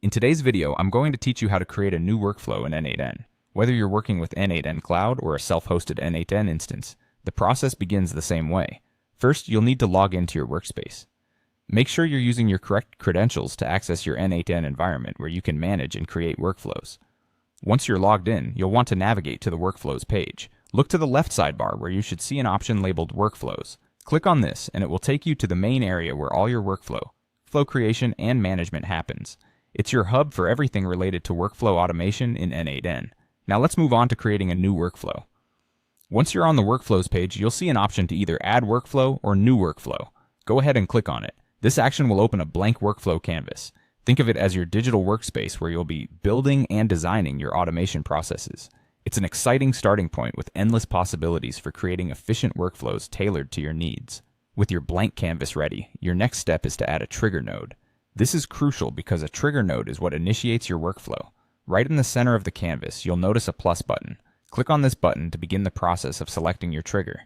In today's video, I'm going to teach you how to create a new workflow in n8n. Whether you're working with n8n Cloud or a self-hosted n8n instance, the process begins the same way. First, you'll need to log into your workspace. Make sure you're using your correct credentials to access your n8n environment where you can manage and create workflows. Once you're logged in, you'll want to navigate to the Workflows page. Look to the left sidebar where you should see an option labeled Workflows. Click on this and it will take you to the main area where all your workflow creation, and management happens. It's your hub for everything related to workflow automation in n8n. Now let's move on to creating a new workflow. Once you're on the Workflows page, you'll see an option to either Add Workflow or New Workflow. Go ahead and click on it. This action will open a blank workflow canvas. Think of it as your digital workspace where you'll be building and designing your automation processes. It's an exciting starting point with endless possibilities for creating efficient workflows tailored to your needs. With your blank canvas ready, your next step is to add a trigger node. This is crucial because a trigger node is what initiates your workflow. Right in the center of the canvas, you'll notice a plus button. Click on this button to begin the process of selecting your trigger.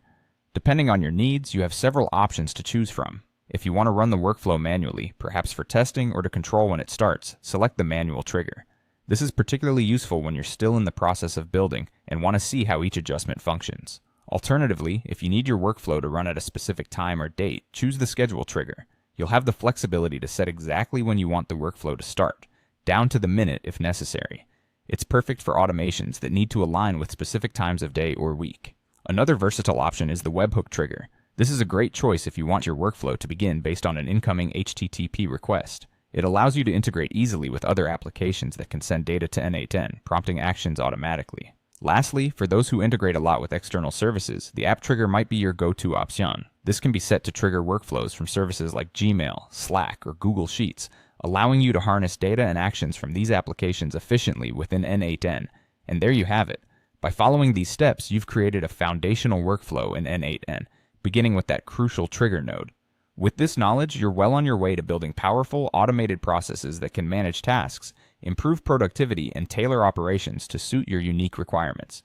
Depending on your needs, you have several options to choose from. If you want to run the workflow manually, perhaps for testing or to control when it starts, select the manual trigger. This is particularly useful when you're still in the process of building and want to see how each adjustment functions. Alternatively, if you need your workflow to run at a specific time or date, choose the schedule trigger. You'll have the flexibility to set exactly when you want the workflow to start, down to the minute if necessary. It's perfect for automations that need to align with specific times of day or week. Another versatile option is the webhook trigger. This is a great choice if you want your workflow to begin based on an incoming HTTP request. It allows you to integrate easily with other applications that can send data to n8n, prompting actions automatically. Lastly, for those who integrate a lot with external services, the app trigger might be your go-to option. This can be set to trigger workflows from services like Gmail, Slack, or Google Sheets, allowing you to harness data and actions from these applications efficiently within n8n. And there you have it. By following these steps, you've created a foundational workflow in n8n, beginning with that crucial trigger node. With this knowledge, you're well on your way to building powerful, automated processes that can manage tasks, improve productivity, and tailor operations to suit your unique requirements.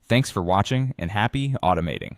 Thanks for watching, and happy automating!